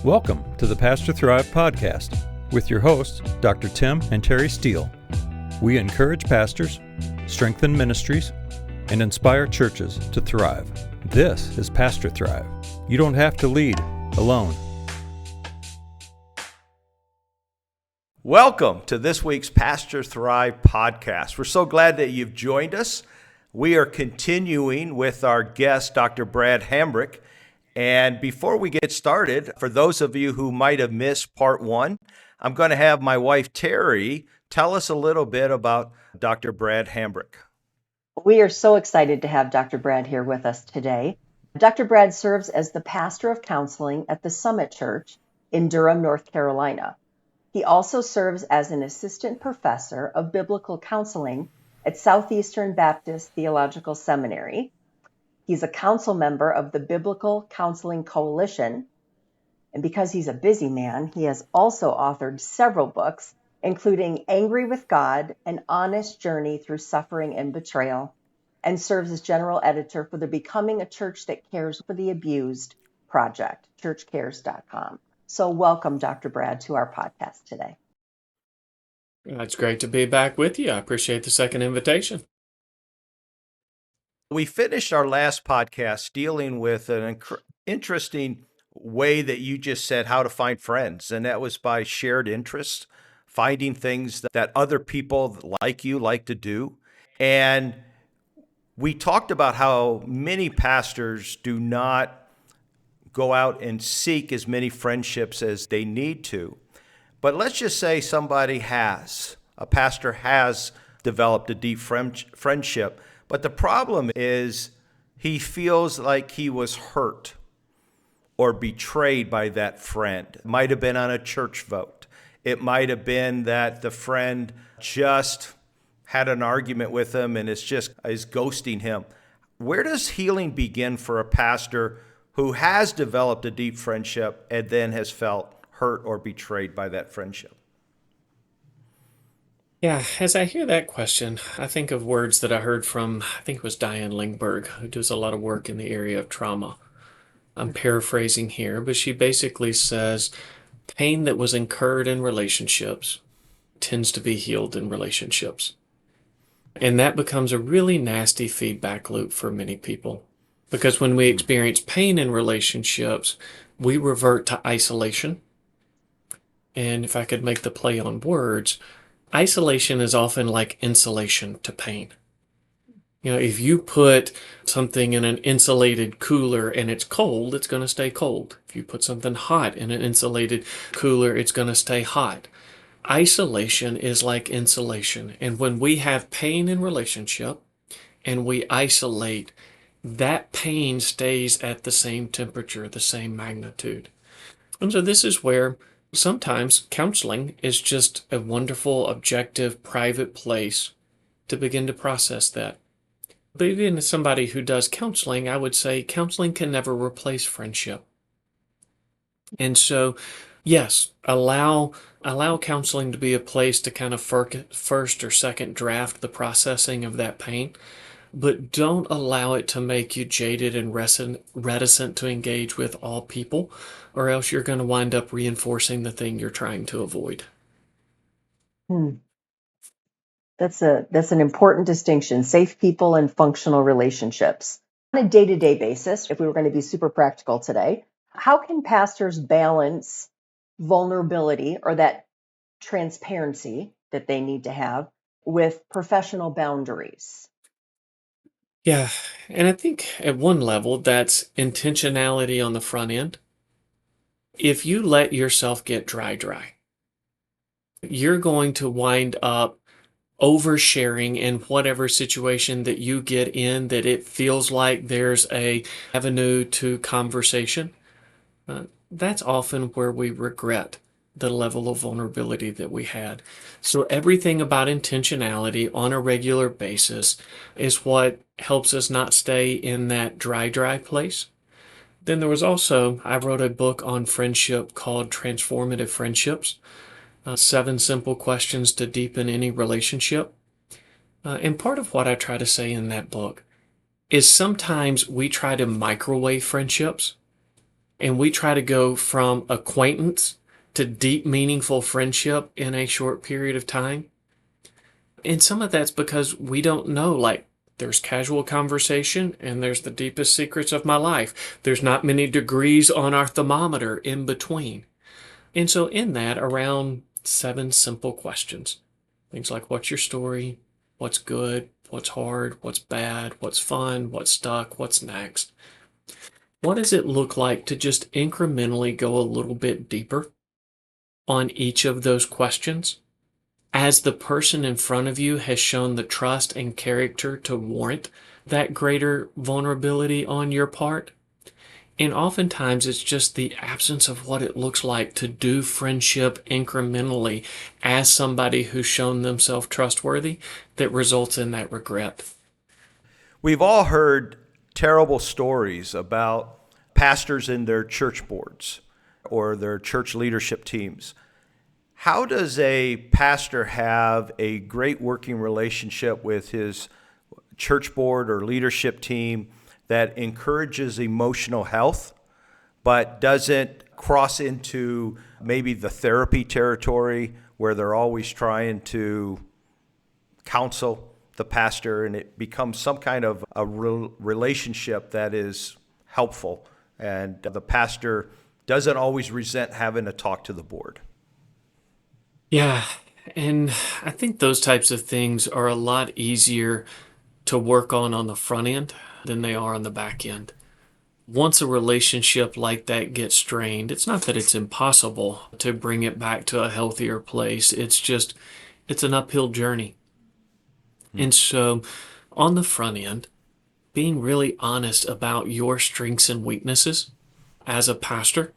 Welcome to the Pastor Thrive podcast with your hosts, Dr. Tim and Terry Steele. We encourage pastors, strengthen ministries, and inspire churches to thrive. This is Pastor Thrive. You don't have to lead alone. Welcome to this week's Pastor Thrive podcast. We're so glad that you've joined us. We are continuing with our guest, Dr. Brad Hambrick. And before we get started, for those of you who might have missed part one, I'm going to have my wife, Terry, tell us a little bit about Dr. Brad Hambrick. We are so excited to have Dr. Brad here with us today. Dr. Brad serves as the pastor of counseling at the Summit Church in Durham, North Carolina. He also serves as an assistant professor of biblical counseling at Southeastern Baptist Theological Seminary. He's a council member of the Biblical Counseling Coalition. And because he's a busy man, he has also authored several books, including Angry with God, An Honest Journey Through Suffering and Betrayal, and serves as general editor for the Becoming a Church That Cares for the Abused project, churchcares.com. So welcome, Dr. Brad, to our podcast today. It's great to be back with you. I appreciate the second invitation. We finished our last podcast dealing with an interesting way that you just said how to find friends, and that was by shared interests, finding things that other people like you like to do. And we talked about how many pastors do not go out and seek as many friendships as they need to. But let's just say a pastor has developed a deep friendship. But the problem is he feels like he was hurt or betrayed by that friend. It might have been on a church vote. It might have been that the friend just had an argument with him and is ghosting him. Where does healing begin for a pastor who has developed a deep friendship and then has felt hurt or betrayed by that friendship? Yeah, as I hear that question, I think of words that I heard from, I think it was Diane Lingberg, who does a lot of work in the area of trauma. I'm paraphrasing here, but she basically says, pain that was incurred in relationships tends to be healed in relationships. And that becomes a really nasty feedback loop for many people. Because when we experience pain in relationships, we revert to isolation. And if I could make the play on words, isolation is often like insulation to pain. You know, if you put something in an insulated cooler and it's cold, it's going to stay cold. If you put something hot in an insulated cooler, it's going to stay hot. Isolation is like insulation. And when we have pain in relationship and we isolate, that pain stays at the same temperature, the same magnitude. And so this is where sometimes counseling is just a wonderful, objective, private place to begin to process that. But even as somebody who does counseling, I would say counseling can never replace friendship. And so, yes, allow counseling to be a place to kind of first or second draft the processing of that pain, but don't allow it to make you jaded and reticent to engage with all people, or else you're going to wind up reinforcing the thing you're trying to avoid. That's an important distinction, safe people and functional relationships. On a day-to-day basis, if we were going to be super practical today, how can pastors balance vulnerability or that transparency that they need to have with professional boundaries? Yeah, and I think at one level, that's intentionality on the front end. If you let yourself get dry, you're going to wind up oversharing in whatever situation that you get in, that it feels like there's a avenue to conversation. That's often where we regret the level of vulnerability that we had. So everything about intentionality on a regular basis is what helps us not stay in that dry place. Then there was also, I wrote a book on friendship called Transformative Friendships, 7 Simple Questions to Deepen Any Relationship. And part of what I try to say in that book is sometimes we try to microwave friendships. And we try to go from acquaintance to deep, meaningful friendship in a short period of time. And some of that's because we don't know, like, there's casual conversation and there's the deepest secrets of my life. There's not many degrees on our thermometer in between. And so in that, around 7 simple questions. Things like, what's your story? What's good? What's hard? What's bad? What's fun? What's stuck? What's next? What does it look like to just incrementally go a little bit deeper on each of those questions as the person in front of you has shown the trust and character to warrant that greater vulnerability on your part? And oftentimes it's just the absence of what it looks like to do friendship incrementally as somebody who's shown themselves trustworthy that results in that regret. We've all heard terrible stories about pastors in their church boards or their church leadership teams. How does a pastor have a great working relationship with his church board or leadership team that encourages emotional health, but doesn't cross into maybe the therapy territory where they're always trying to counsel the pastor and it becomes some kind of a relationship that is helpful and the pastor doesn't always resent having to talk to the board? Yeah, and I think those types of things are a lot easier to work on the front end than they are on the back end. Once a relationship like that gets strained, it's not that it's impossible to bring it back to a healthier place. It's an uphill journey. And so on the front end, being really honest about your strengths and weaknesses as a pastor,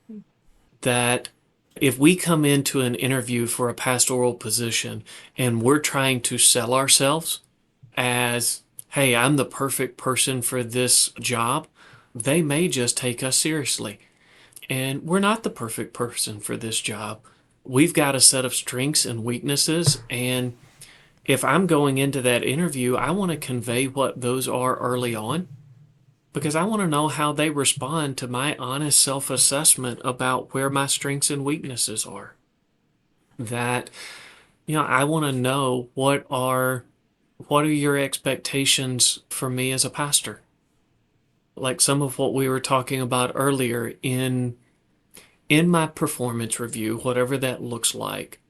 that if we come into an interview for a pastoral position and we're trying to sell ourselves as, hey, I'm the perfect person for this job, they may just take us seriously. And we're not the perfect person for this job. We've got a set of strengths and weaknesses. And if I'm going into that interview, I want to convey what those are early on because I want to know how they respond to my honest self-assessment about where my strengths and weaknesses are. That, I want to know what are your expectations for me as a pastor? Like some of what we were talking about earlier in my performance review, whatever that looks like,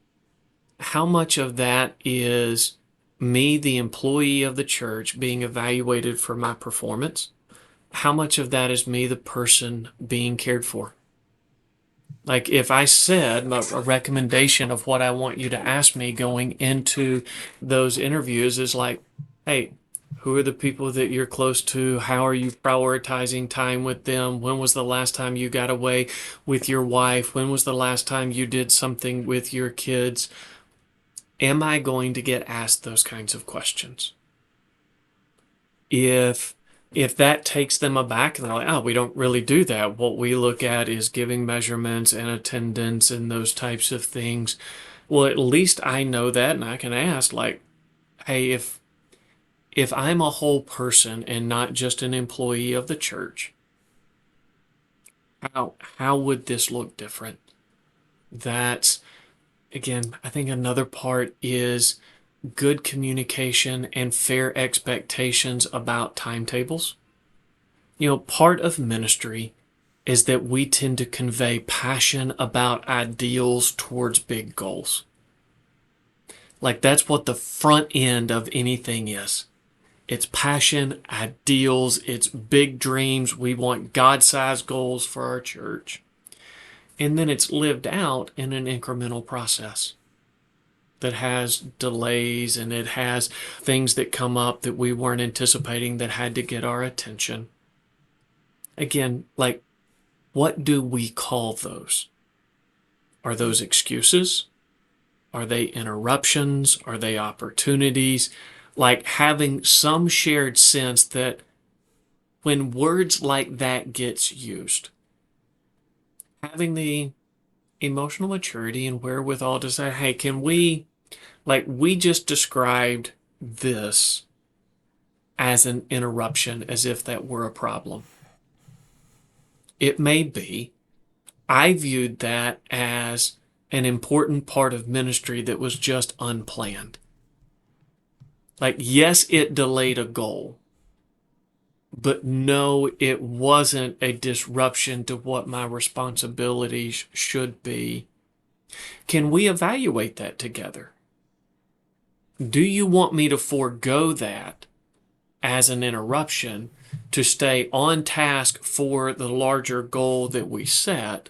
how much of that is me, the employee of the church, being evaluated for my performance? How much of that is me, the person, being cared for? Like if I said a recommendation of what I want you to ask me going into those interviews is like, hey, who are the people that you're close to? How are you prioritizing time with them? When was the last time you got away with your wife? When was the last time you did something with your kids? Am I going to get asked those kinds of questions? If that takes them aback and they're like, oh, we don't really do that. What we look at is giving measurements and attendance and those types of things. Well, at least I know that and I can ask like, hey, if I'm a whole person and not just an employee of the church, how would this look different? That's, again, I think another part is good communication and fair expectations about timetables. Part of ministry is that we tend to convey passion about ideals towards big goals. Like that's what the front end of anything is. It's passion, ideals, it's big dreams. We want God-sized goals for our church. And then it's lived out in an incremental process that has delays and it has things that come up that we weren't anticipating that had to get our attention. Again, like, what do we call those? Are those excuses? Are they interruptions? Are they opportunities? Like having some shared sense that when words like that gets used, having the emotional maturity and wherewithal to say, hey, can we just described this as an interruption as if that were a problem. It may be, I viewed that as an important part of ministry that was just unplanned. Like, yes, it delayed a goal, but no, it wasn't a disruption to what my responsibilities should be. Can we evaluate that together? Do you want me to forego that as an interruption to stay on task for the larger goal that we set?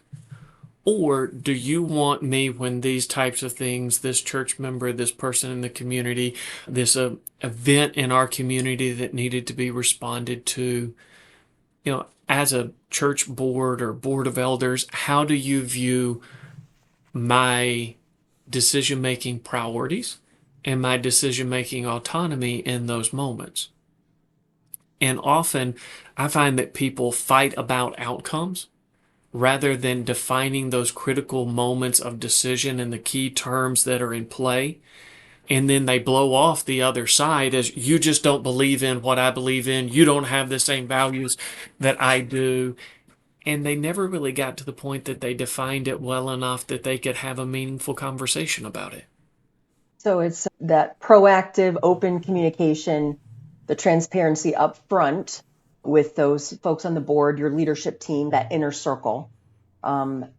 Or do you want me, when these types of things, this church member, this person in the community, this event in our community that needed to be responded to, as a church board or board of elders, how do you view my decision-making priorities and my decision-making autonomy in those moments? And often I find that people fight about outcomes rather than defining those critical moments of decision and the key terms that are in play. And then they blow off the other side as, you just don't believe in what I believe in. You don't have the same values that I do. And they never really got to the point that they defined it well enough that they could have a meaningful conversation about it. So it's that proactive, open communication, the transparency up front with those folks on the board, your leadership team, that inner circle,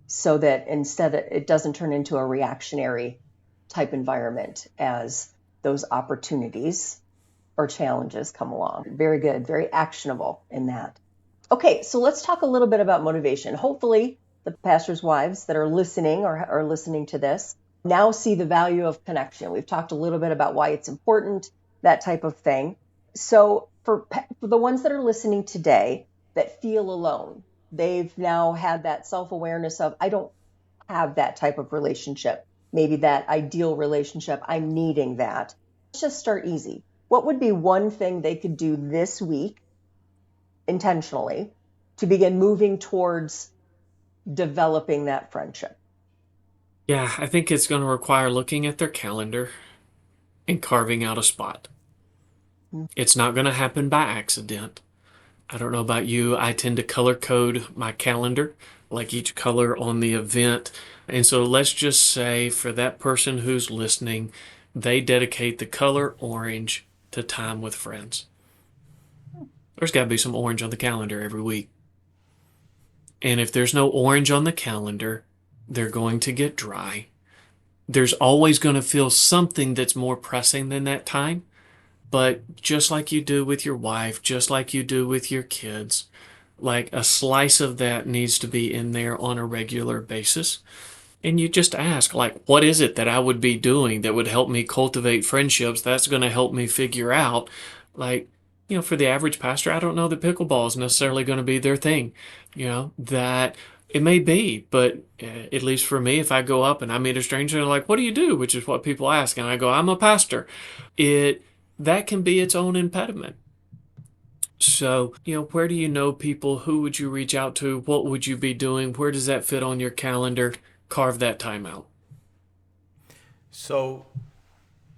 so that instead it doesn't turn into a reactionary type environment as those opportunities or challenges come along. Very good, very actionable in that. Okay, so let's talk a little bit about motivation. Hopefully the pastors' wives that are listening or are listening to this now see the value of connection. We've talked a little bit about why it's important, that type of thing. So for the ones that are listening today that feel alone, they've now had that self-awareness of, I don't have that type of relationship, maybe that ideal relationship, I'm needing that. Let's just start easy. What would be one thing they could do this week intentionally to begin moving towards developing that friendship? Yeah, I think it's going to require looking at their calendar and carving out a spot. It's not going to happen by accident. I don't know about you. I tend to color code my calendar, like each color on the event. And so let's just say for that person who's listening, they dedicate the color orange to time with friends. There's got to be some orange on the calendar every week. And if there's no orange on the calendar, they're going to get dry. There's always going to feel something that's more pressing than that time. But just like you do with your wife, just like you do with your kids, like a slice of that needs to be in there on a regular basis. And you just ask, like, what is it that I would be doing that would help me cultivate friendships? That's going to help me figure out, like, for the average pastor, I don't know that pickleball is necessarily going to be their thing, that it may be, but at least for me, if I go up and I meet a stranger, they're like, what do you do? Which is what people ask. And I go, I'm a pastor. That can be its own impediment. So, where do you know people? Who would you reach out to? What would you be doing? Where does that fit on your calendar? Carve that time out. So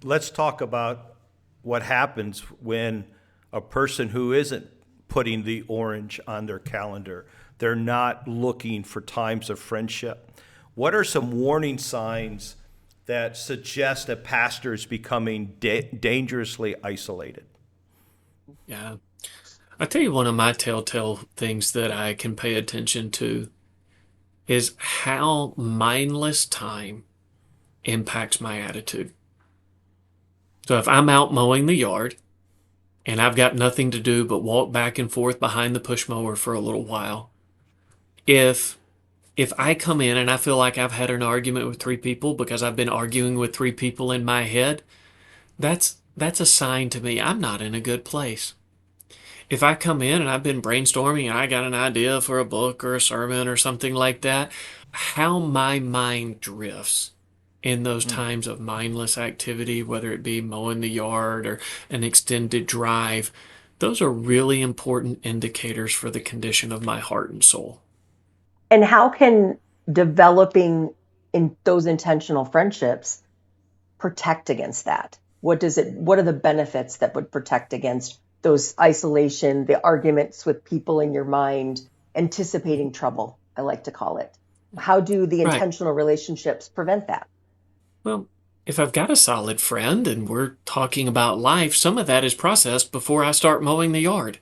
let's talk about what happens when a person who isn't putting the orange on their calendar, they're not looking for times of friendship. What are some warning signs that suggest a pastor is becoming dangerously isolated? Yeah. I'll tell you one of my telltale things that I can pay attention to is how mindless time impacts my attitude. So if I'm out mowing the yard and I've got nothing to do but walk back and forth behind the push mower for a little while, if I come in and I feel like I've had an argument with 3 people because I've been arguing with 3 people in my head, that's a sign to me I'm not in a good place. If I come in and I've been brainstorming and I got an idea for a book or a sermon or something like that, how my mind drifts in those times of mindless activity, whether it be mowing the yard or an extended drive, those are really important indicators for the condition of my heart and soul. And how can developing in those intentional friendships protect against that? What are the benefits that would protect against those isolation, the arguments with people in your mind, anticipating trouble, I like to call it? How do the Right. intentional relationships prevent that? Well, if I've got a solid friend and we're talking about life, some of that is processed before I start mowing the yard.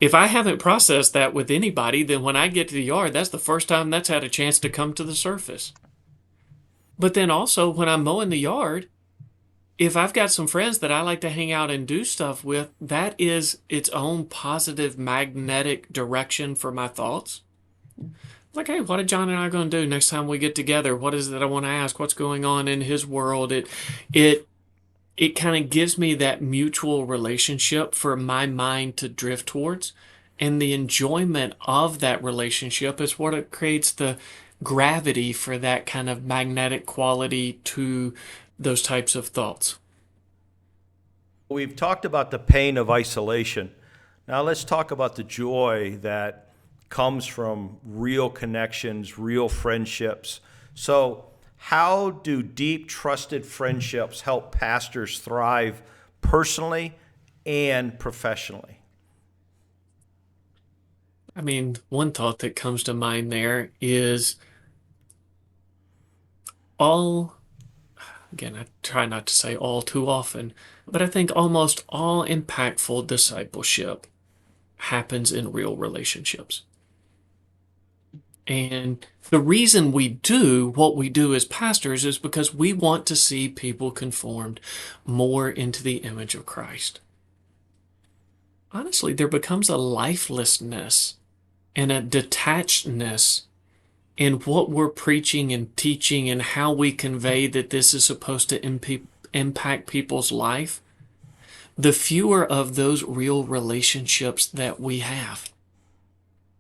If I haven't processed that with anybody, then when I get to the yard, that's the first time that's had a chance to come to the surface. But then also, when I'm mowing the yard, if I've got some friends that I like to hang out and do stuff with, that is its own positive magnetic direction for my thoughts. Like, hey, what are John and I going to do next time we get together? What is it that I want to ask? What's going on in his world? It kind of gives me that mutual relationship for my mind to drift towards. And the enjoyment of that relationship is what it creates the gravity for that kind of magnetic quality to those types of thoughts. We've talked about the pain of isolation. Now let's talk about the joy that comes from real connections, real friendships. So, how do deep, trusted friendships help pastors thrive personally and professionally? I mean, one thought that comes to mind there is all, again, I try not to say all too often, but I think almost all impactful discipleship happens in real relationships. And the reason we do what we do as pastors is because we want to see people conformed more into the image of Christ. Honestly, there becomes a lifelessness and a detachedness in what we're preaching and teaching and how we convey that this is supposed to impact people's life, the fewer of those real relationships that we have.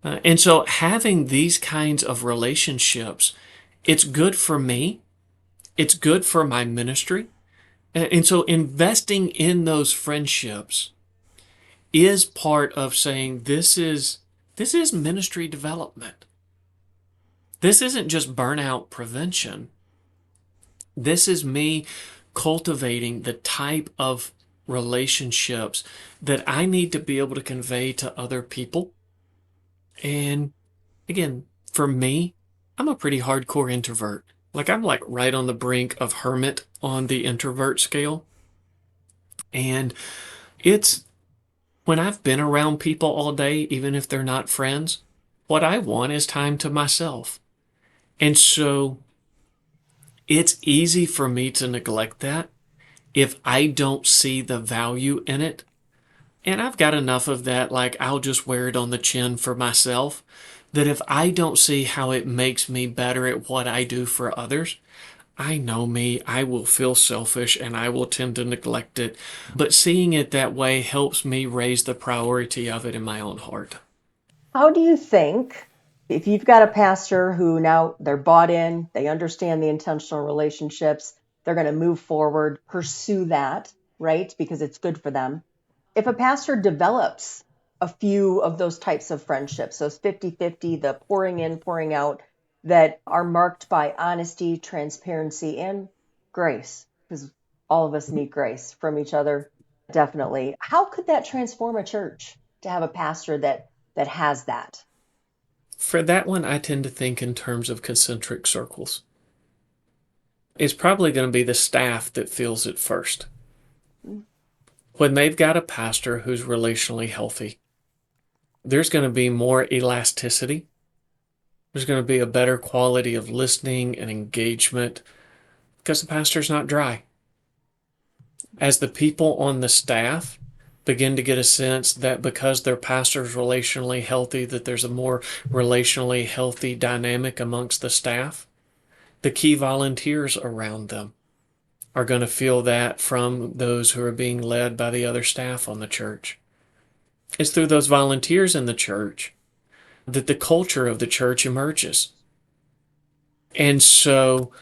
And so having these kinds of relationships, it's good for me. It's good for my ministry. And so investing in those friendships is part of saying this is ministry development. This isn't just burnout prevention. This is me cultivating the type of relationships that I need to be able to convey to other people. And again, for me, I'm a pretty hardcore introvert. Like I'm like right on the brink of hermit on the introvert scale. And it's when I've been around people all day, even if they're not friends, what I want is time to myself. And so it's easy for me to neglect that if I don't see the value in it. And I've got enough of that, like I'll just wear it on the chin for myself, that if I don't see how it makes me better at what I do for others, I know me, I will feel selfish and I will tend to neglect it. But seeing it that way helps me raise the priority of it in my own heart. How do you think, if you've got a pastor who now they're bought in, they understand the intentional relationships, they're going to move forward, pursue that, right? Because it's good for them. If a pastor develops a few of those types of friendships, those 50-50, the pouring in, pouring out, that are marked by honesty, transparency, and grace, because all of us need grace from each other, definitely. How could that transform a church to have a pastor that has that? For that one, I tend to think in terms of concentric circles. It's probably going to be the staff that feels it first. When they've got a pastor who's relationally healthy, there's going to be more elasticity. There's going to be a better quality of listening and engagement because the pastor's not dry. As the people on the staff begin to get a sense that because their pastor's relationally healthy, that there's a more relationally healthy dynamic amongst the staff, the key volunteers around them are going to feel that from those who are being led by the other staff on the church. It's through those volunteers in the church that the culture of the church emerges. And so,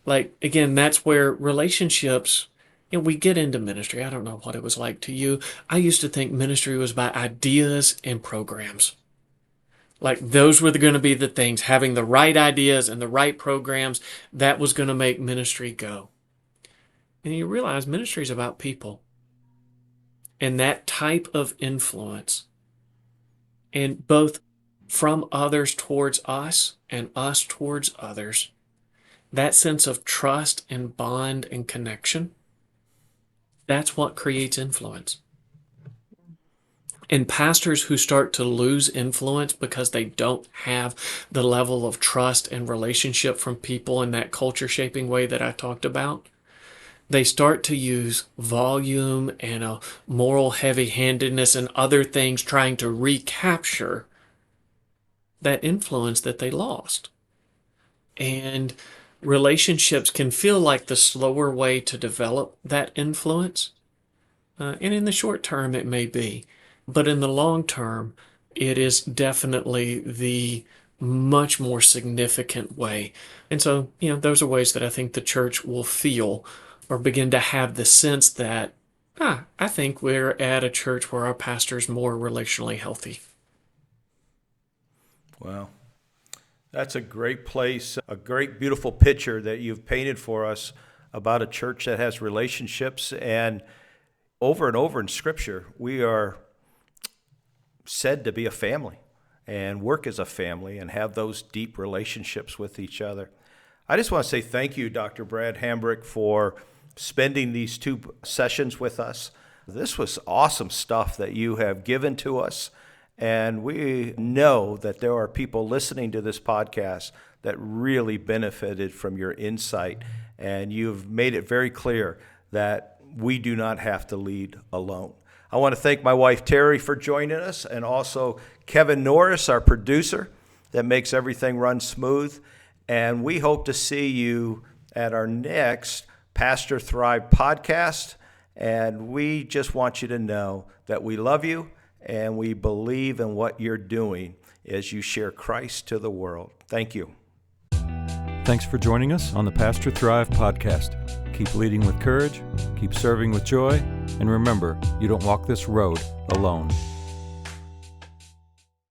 like, again, that's where relationships, we get into ministry. I don't know what it was like to you. I used to think ministry was by ideas and programs. Like those were going to be the things, having the right ideas and the right programs, that was going to make ministry go. And you realize ministry is about people. And that type of influence, and both from others towards us and us towards others, that sense of trust and bond and connection, that's what creates influence. And pastors who start to lose influence because they don't have the level of trust and relationship from people in that culture shaping way that I talked about, they start to use volume and a moral heavy-handedness and other things trying to recapture that influence that they lost. And relationships can feel like the slower way to develop that influence. And in the short term, it may be. But in the long term, it is definitely the much more significant way. And so, those are ways that I think the church will feel or begin to have the sense that, I think we're at a church where our pastor's more relationally healthy. Wow. That's a great place, a great, beautiful picture that you've painted for us about a church that has relationships. And over in Scripture, we are said to be a family and work as a family and have those deep relationships with each other. I just want to say thank you, Dr. Brad Hambrick, for spending these 2 sessions with us. This was awesome stuff that you have given to us, and we know that there are people listening to this podcast that really benefited from your insight, and you've made it very clear that we do not have to lead alone. I want to thank my wife, Terry, for joining us, and also Kevin Norris, our producer, that makes everything run smooth. And we hope to see you at our next Pastor Thrive podcast. And we just want you to know that we love you and we believe in what you're doing as you share Christ to the world. Thank you. Thanks for joining us on the Pastor Thrive podcast. Keep leading with courage, keep serving with joy, and remember, you don't walk this road alone.